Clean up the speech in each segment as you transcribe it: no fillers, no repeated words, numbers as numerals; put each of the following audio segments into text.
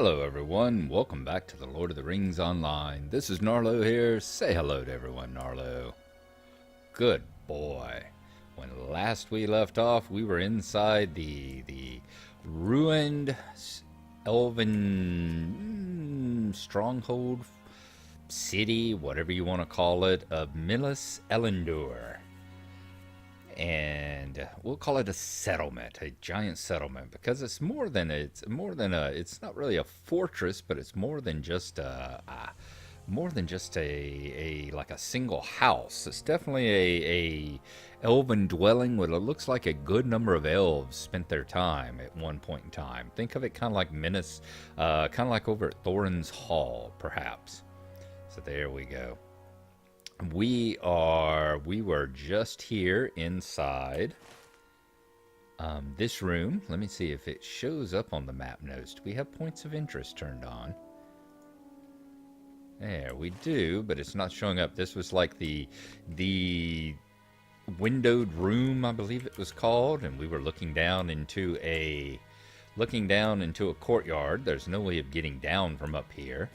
Hello everyone, welcome back to the Lord of the Rings Online. This is Gnarlo here. Say hello to everyone, Gnarlo. Good boy. When last we left off, we were inside the ruined elven stronghold city, whatever you want to call it, of Minas Elendur. And we'll call it a settlement, a giant settlement, because it's not really a fortress, but it's more than just a like a single house. It's definitely a elven dwelling where it looks like a good number of elves spent their time at one point in time. Think of it kind of like Minas, kind of like over at Thorin's Hall, perhaps. So there we go. We were just here inside this room. Let me see if it shows up on the map notes. Do we have points of interest turned on? There, we do, but it's not showing up. This was like the windowed room, I believe it was called, and we were looking down into a courtyard. There's no way of getting down from up here,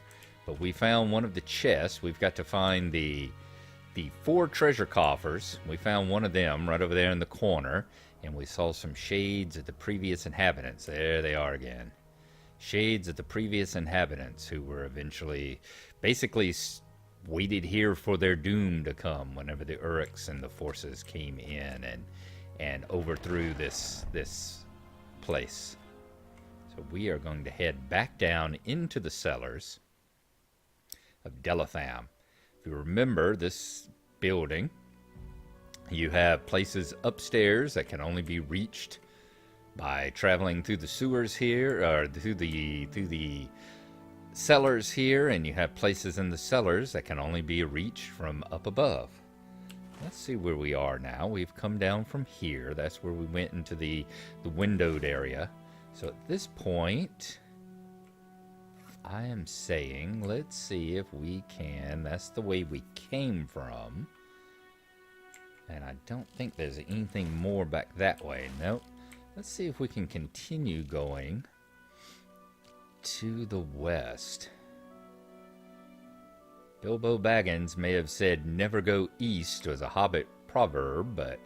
but we found one of the chests. We've got to find the 4 treasure coffers. We found one of them right over there in the corner, and we saw some shades of the previous inhabitants. There they are again. Shades of the previous inhabitants who were eventually basically waited here for their doom to come whenever the Uruks and the forces came in and overthrew this place. So we are going to head back down into the cellars of Delatham. If you remember this building, you have places upstairs that can only be reached by traveling through the sewers here, or through the cellars here, and you have places in the cellars that can only be reached from up above. Let's see where we are now. We've come down from here. That's where we went into the windowed area. So at this point, I am saying, let's see if we can. That's the way we came from. And I don't think there's anything more back that way. Nope. Let's see if we can continue going to the west. Bilbo Baggins may have said never go east as a hobbit proverb, but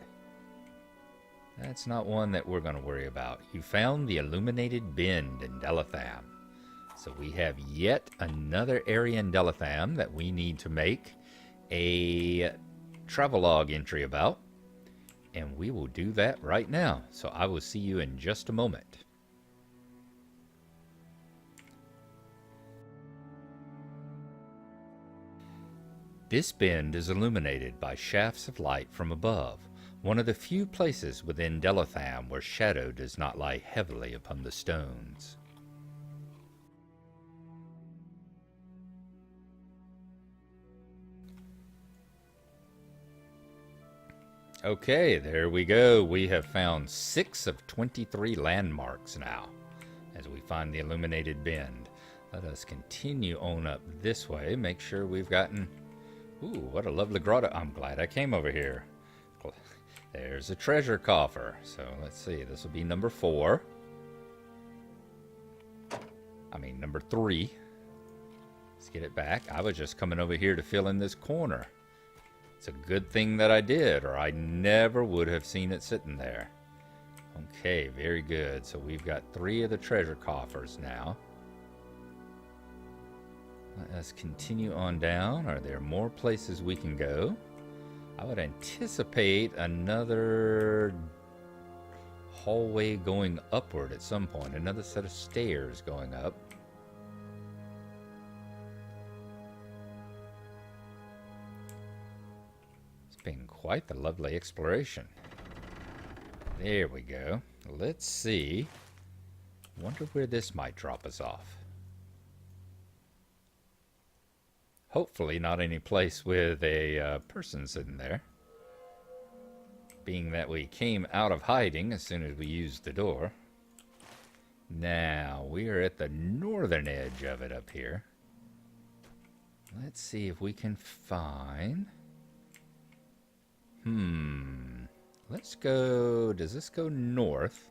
that's not one that we're going to worry about. You found the illuminated bend in Delatham. So we have yet another area in Delatham that we need to make a travelogue entry about. And we will do that right now. So I will see you in just a moment. This bend is illuminated by shafts of light from above, one of the few places within Delatham where shadow does not lie heavily upon the stones. Okay, there we go. We have found 6 of 23 landmarks now as we find the illuminated bend. Let us continue on up this way. Make sure we've gotten... Ooh, what a lovely grotto. I'm glad I came over here. There's a treasure coffer. So let's see. This will be number 4. I mean, number 3. Let's get it back. I was just coming over here to fill in this corner. It's a good thing that I did, or I never would have seen it sitting there. Okay, very good. So we've got 3 of the treasure coffers now. Let us continue on down. Are there more places we can go? I would anticipate another hallway going upward at some point. Another set of stairs going up. Been quite the lovely exploration. There we go. Let's see. Wonder where this might drop us off. Hopefully not any place with a person sitting there. Being that we came out of hiding as soon as we used the door. Now, we are at the northern edge of it up here. Let's see if we can find... Let's go... Does this go north?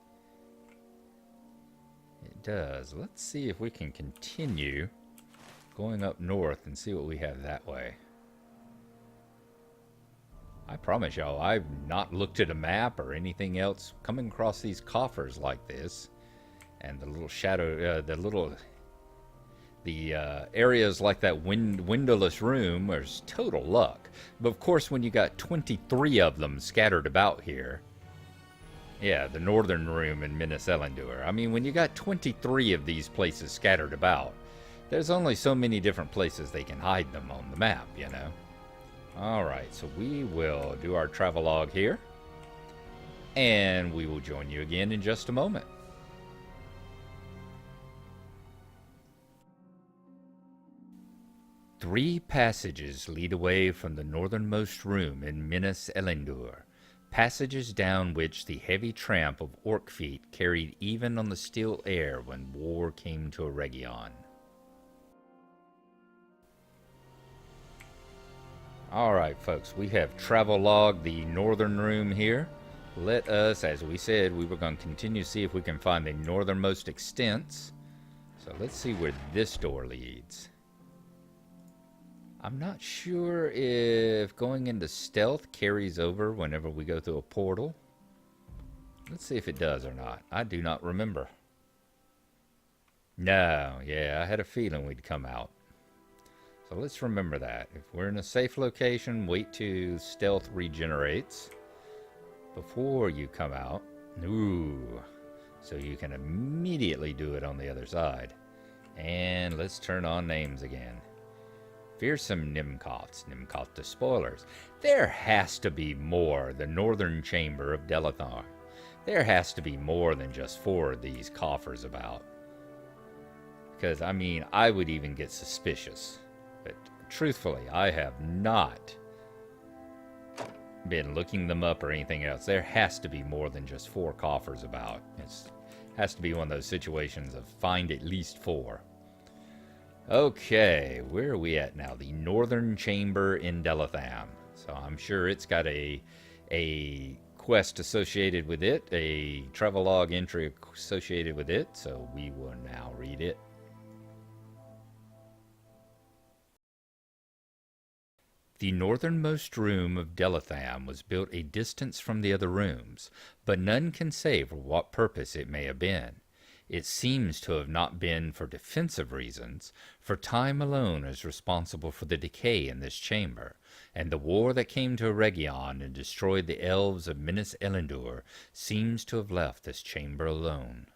It does. Let's see if we can continue going up north and see what we have that way. I promise y'all, I've not looked at a map or anything else coming across these coffers like this. And the little shadow, the areas like that windowless room is total luck. But of course, when you got 23 of them scattered about here, yeah, the northern room in Minas Elendur. I mean, when you got 23 of these places scattered about, there's only so many different places they can hide them on the map, you know. Alright, so we will do our travelogue here, and we will join you again in just a moment. Three passages lead away from the northernmost room in Minas Elendur, passages down which the heavy tramp of orc feet carried even on the still air when war came to Eregion. Alright folks, we have travelogued the northern room here. Let us, as we said, we were going to continue to see if we can find the northernmost extents. So let's see where this door leads. I'm not sure if going into stealth carries over whenever we go through a portal. Let's see if it does or not. I do not remember. No, yeah, I had a feeling we'd come out. So let's remember that. If we're in a safe location, wait till stealth regenerates before you come out. Ooh. So you can immediately do it on the other side. And let's turn on names again. Fearsome Nimcoths, Nimcoth Despoilers. There has to be more. The Northern Chamber of Delathar. There has to be more than just 4 of these coffers about. Because, I mean, I would even get suspicious. But truthfully, I have not been looking them up or anything else. There has to be more than just 4 coffers about. It has to be one of those situations of find at least 4. Okay, where are we at now? The Northern Chamber in Delatham. So I'm sure it's got a quest associated with it, a travelogue entry associated with it, so we will now read it. The northernmost room of Delatham was built a distance from the other rooms, but none can say for what purpose it may have been. It seems to have not been for defensive reasons, for time alone is responsible for the decay in this chamber, and the war that came to Eregion and destroyed the elves of Minas Elendur seems to have left this chamber alone.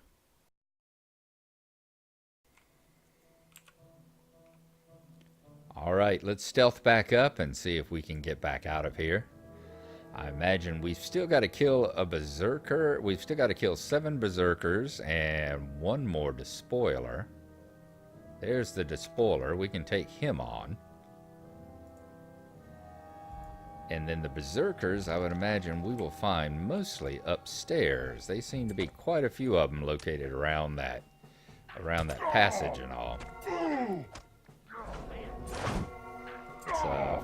Alright, let's stealth back up and see if we can get back out of here. I imagine we've still got to kill a berserker. We've still got to kill 7 berserkers and 1 more despoiler. There's the despoiler. We can take him on. And then the berserkers, I would imagine we will find mostly upstairs. They seem to be quite a few of them located around that passage and all. It's a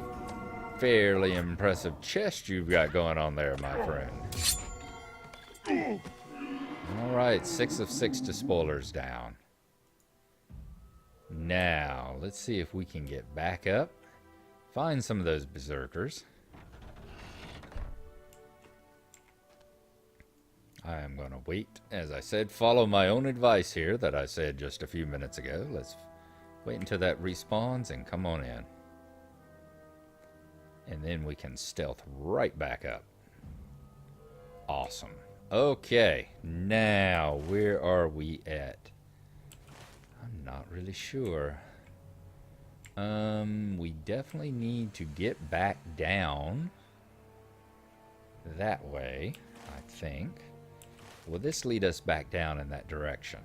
fairly impressive chest you've got going on there, my friend. Alright, 6 of 6 despoilers down. Now, let's see if we can get back up. Find some of those berserkers. I am going to wait. As I said, follow my own advice here that I said just a few minutes ago. Let's wait until that respawns and come on in. And then we can stealth right back up. Awesome. Okay, now where are we at? I'm not really sure. We definitely need to get back down that way, I think. Will this lead us back down in that direction?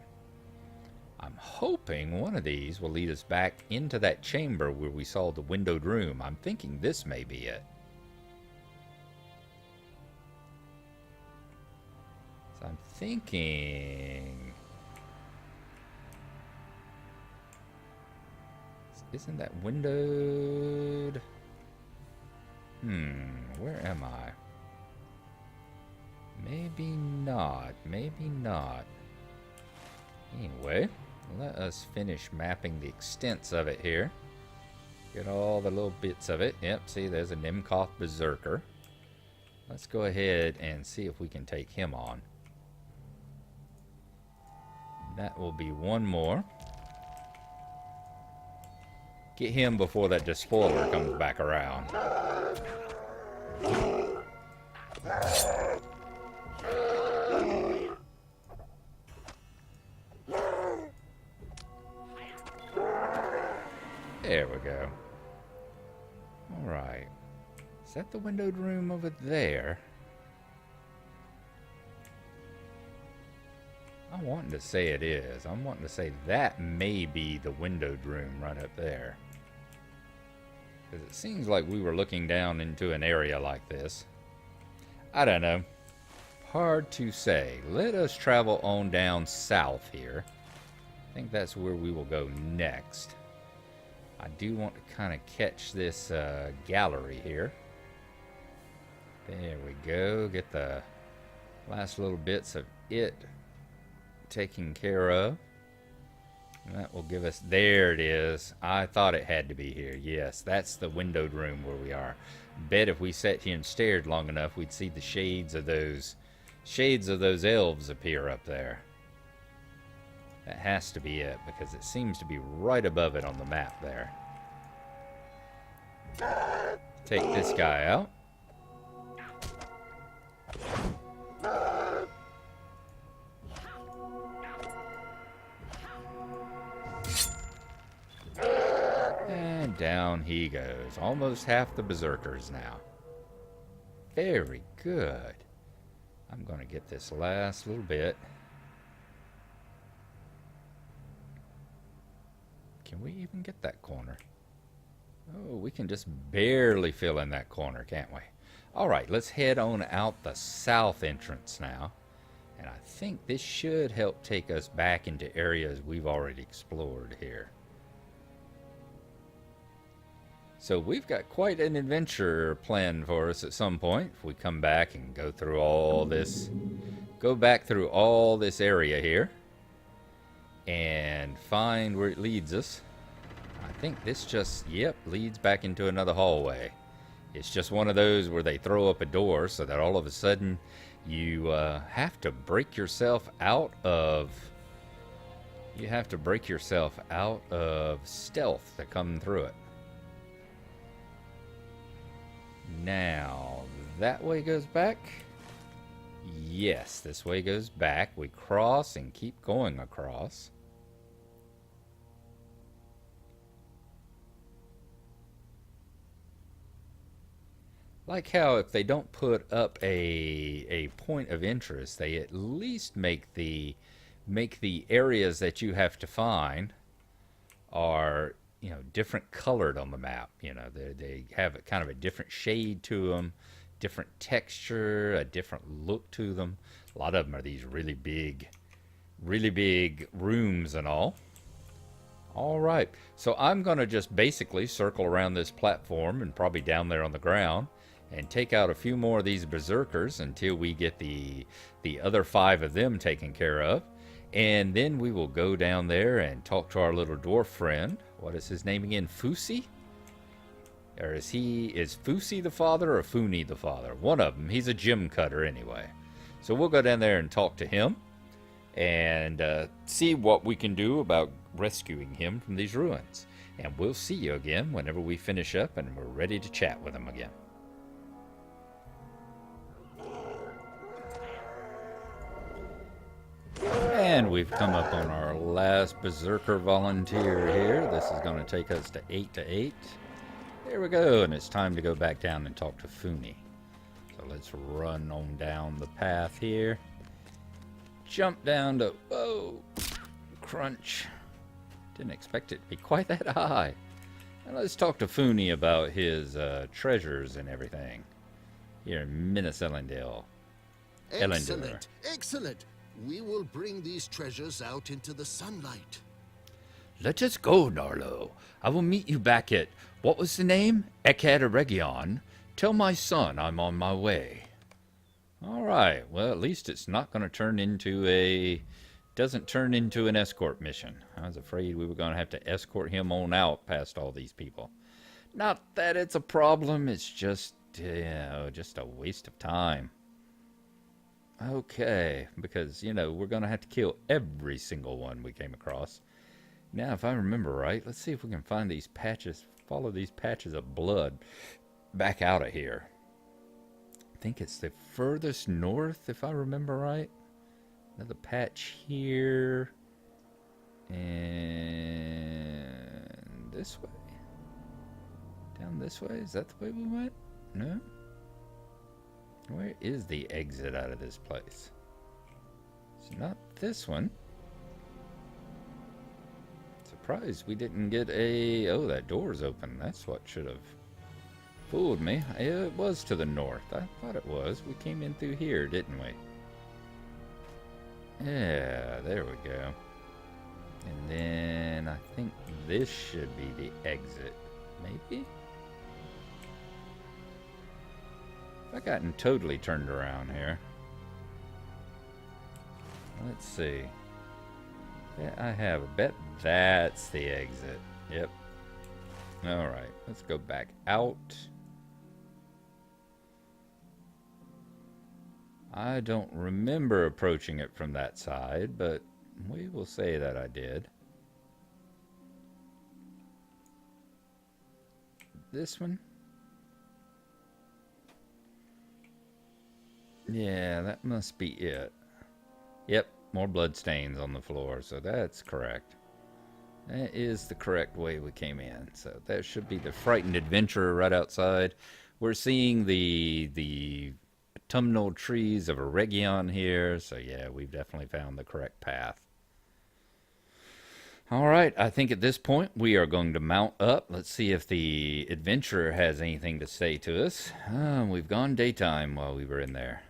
I'm hoping one of these will lead us back into that chamber where we saw the windowed room. I'm thinking this may be it. So I'm thinking... Isn't that windowed? Where am I? Maybe not. Maybe not. Anyway, let us finish mapping the extents of it here. Get all the little bits of it. Yep, see, there's a Nimkoth Berserker. Let's go ahead and see if we can take him on. That will be one more. Get him before that Despoiler comes back around. There we go. Alright. Is that the windowed room over there? I'm wanting to say it is. I'm wanting to say that may be the windowed room right up there. Because it seems like we were looking down into an area like this. I don't know. Hard to say. Let us travel on down south here. I think that's where we will go next. I do want to kind of catch this gallery here. There we go. Get the last little bits of it taken care of. And that will give us, there it is. I thought it had to be here. Yes, that's the windowed room where we are. Bet if we sat here and stared long enough, we'd see the shades of those elves appear up there. That has to be it, because it seems to be right above it on the map there. Take this guy out. And down he goes. Almost half the berserkers now. Very good. I'm going to get this last little bit. Can we even get that corner? Oh, we can just barely fill in that corner, can't we? Alright, let's head on out the south entrance now. And I think this should help take us back into areas we've already explored here. So we've got quite an adventure planned for us at some point. If we come back and go through all this, go back through all this area here and find where it leads us. I think this just, yep, leads back into another hallway. It's just one of those where they throw up a door so that all of a sudden you have to break yourself out of, stealth to come through it. Now, that way goes back. Yes, this way goes back. We cross and keep going across. Like how if they don't put up a point of interest, they at least make the areas that you have to find are, you know, different colored on the map. You know, they have a kind of a different shade to them, different texture, a different look to them. A lot of them are these really big rooms and all. All right, so I'm going to just basically circle around this platform and probably down there on the ground and take out a few more of these berserkers until we get the other 5 of them taken care of. And then we will go down there and talk to our little dwarf friend. What is his name again? Fusi? Or is Fusi the father or Funi the father? One of them. He's a gem cutter anyway. So we'll go down there and talk to him and see what we can do about rescuing him from these ruins. And we'll see you again whenever we finish up and we're ready to chat with him again. And we've come up on our last berserker volunteer here. This is going to take us to 8. There we go, and it's time to go back down and talk to Funi. So let's run on down the path here. Jump down to, whoa, crunch. Didn't expect it to be quite that high. And let's talk to Funi about his treasures and everything here in Minas Elendur. Excellent, excellent. We will bring these treasures out into the sunlight. Let us go, Gnarlo. I will meet you back at, what was the name? Echad Eregion. Tell my son I'm on my way. All right. Well, at least it's not going to turn into a doesn't turn into an escort mission. I was afraid we were going to have to escort him on out past all these people. Not that it's a problem, it's just, just a waste of time. Okay, because, we're going to have to kill every single one we came across. Now, if I remember right, let's see if we can find these patches, follow these patches of blood back out of here. I think it's the furthest north, if I remember right. Another patch here. And this way. Down this way? Is that the way we went? No? Where is the exit out of this place? It's not this one. Surprised we didn't get a... Oh, that door's open. That's what should have fooled me. It was to the north. I thought it was. We came in through here, didn't we? Yeah, there we go. And then I think this should be the exit. Maybe? I've gotten totally turned around here. Let's see. Yeah, I have. I bet that's the exit. Yep. Alright, let's go back out. I don't remember approaching it from that side, but we will say that I did. This one? Yeah, that must be it. Yep, more blood stains on the floor, so that's correct. That is the correct way we came in. So that should be the frightened adventurer right outside. We're seeing the autumnal trees of Eregion here, so yeah, we've definitely found the correct path. Alright, I think at this point we are going to mount up. Let's see if the adventurer has anything to say to us. We've gone daytime while we were in there.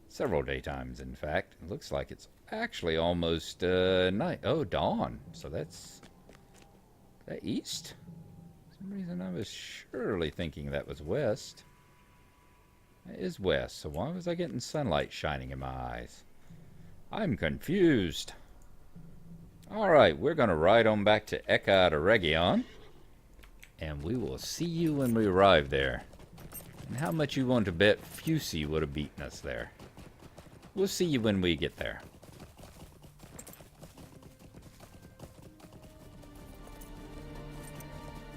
Several daytimes, in fact. It looks like it's actually almost night. Oh, dawn. So that's... that east? For some reason I was surely thinking that was west. That is west, so why was I getting sunlight shining in my eyes? I'm confused. Alright, we're going to ride on back to Echad Eregion. And we will see you when we arrive there. And how much you want to bet Fusey would have beaten us there? We'll see you when we get there.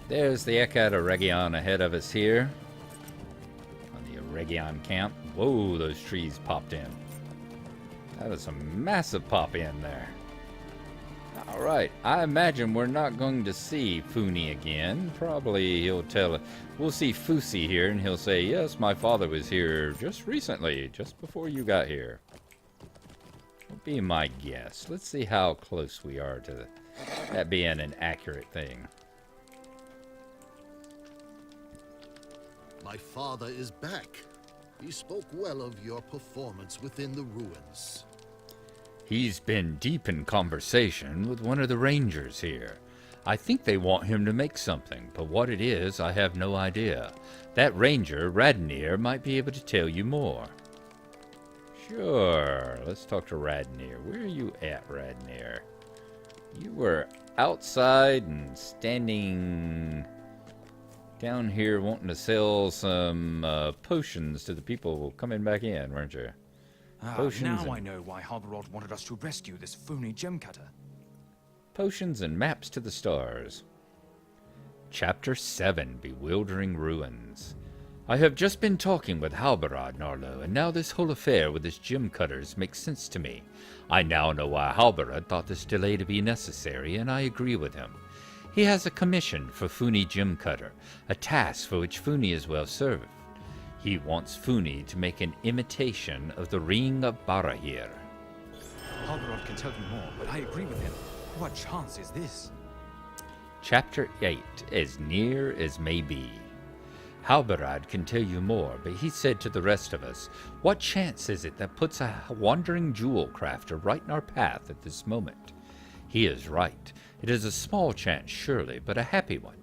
There's the Echad Eregion ahead of us here. On the Eregion camp. Whoa, those trees popped in. That was a massive pop in there. Alright, I imagine we're not going to see Funi again. Probably he'll tell... We'll see Fusi here, and he'll say, yes, my father was here just recently, just before you got here. That'll be my guess. Let's see how close we are to that being an accurate thing. My father is back. He spoke well of your performance within the ruins. He's been deep in conversation with one of the rangers here. I think they want him to make something, but what it is, I have no idea. That ranger, Radnir, might be able to tell you more. Sure, let's talk to Radnir. Where are you at, Radnir? You were outside and standing down here wanting to sell some potions to the people coming back in, weren't you? Now I know why Halberod wanted us to rescue this phony gem cutter. Potions and maps to the stars. Chapter 7, Bewildering Ruins. I have just been talking with Halberod, Gnarlo, and now this whole affair with his gem cutters makes sense to me. I now know why Halberod thought this delay to be necessary, and I agree with him. He has a commission for Funi Gem Cutter, a task for which Funi is well served. He wants Funi to make an imitation of the Ring of Barahir. Halberod can tell you more, but I agree with him. What chance is this? Chapter 8, As Near as May Be. Halberod can tell you more, but he said to the rest of us, what chance is it that puts a wandering jewel crafter right in our path at this moment? He is right. It is a small chance, surely, but a happy one.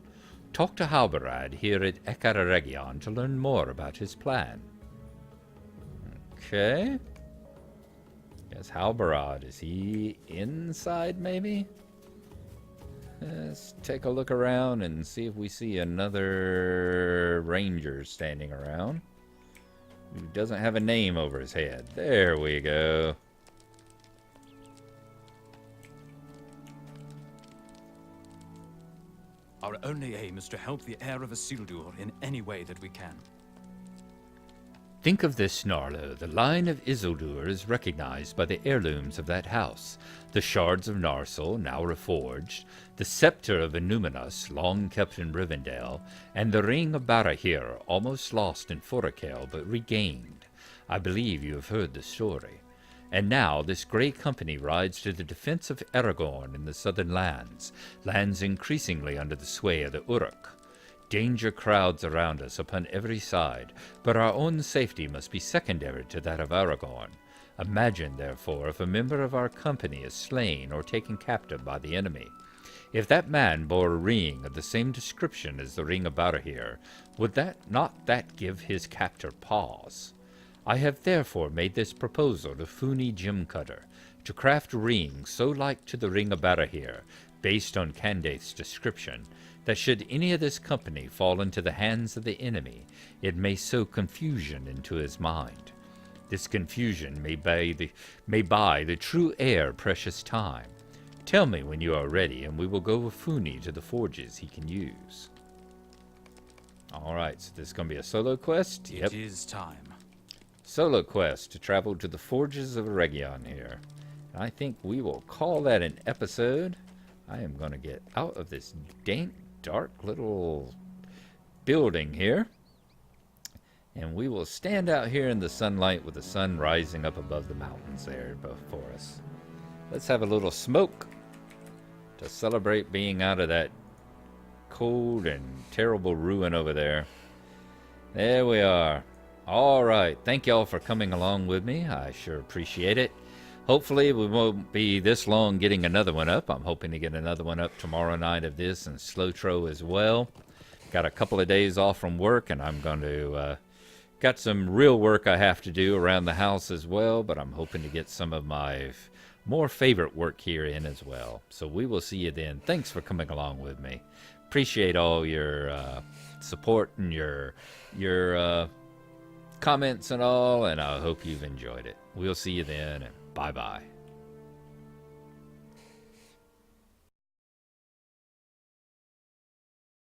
Talk to Halberod here at Echad Eregion to learn more about his plan. Okay. Guess Halbarad, is he inside maybe? Let's take a look around and see if we see another ranger standing around who doesn't have a name over his head. There we go. Our only aim is to help the heir of Isildur in any way that we can. Think of this, Gnarlo. The line of Isildur is recognized by the heirlooms of that house. The shards of Narsil, now reforged, the scepter of Innuminus, long kept in Rivendell, and the ring of Barahir, almost lost in Forakel, but regained. I believe you have heard the story. And now this grey company rides to the defense of Aragorn in the southern lands, lands increasingly under the sway of the Uruk. Danger crowds around us upon every side, but our own safety must be secondary to that of Aragorn. Imagine, therefore, if a member of our company is slain or taken captive by the enemy. If that man bore a ring of the same description as the ring of Barahir, would not that give his captor pause? I have therefore made this proposal to Funi Gemcutter, to craft a ring so like to the ring of Barahir, based on Candaith's description, that should any of this company fall into the hands of the enemy, it may sow confusion into his mind. This confusion may buy the true heir precious time. Tell me when you are ready, and we will go with Funi to the forges he can use. Alright, so this is going to be a solo quest? It is time. Solo quest to travel to the forges of Eregion here. And I think we will call that an episode. I am going to get out of this dank, dark little building here. And we will stand out here in the sunlight with the sun rising up above the mountains there before us. Let's have a little smoke to celebrate being out of that cold and terrible ruin over there. There we are. All right. Thank y'all for coming along with me. I sure appreciate it. Hopefully we won't be this long getting another one up. I'm hoping to get another one up tomorrow night of this and Slowtro as well. Got a couple of days off from work, and I'm going to got some real work I have to do around the house as well, but I'm hoping to get some of my more favorite work here in as well. So we will see you then. Thanks for coming along with me. Appreciate all your support and your comments and all, and I hope you've enjoyed it. We'll see you then, and bye-bye.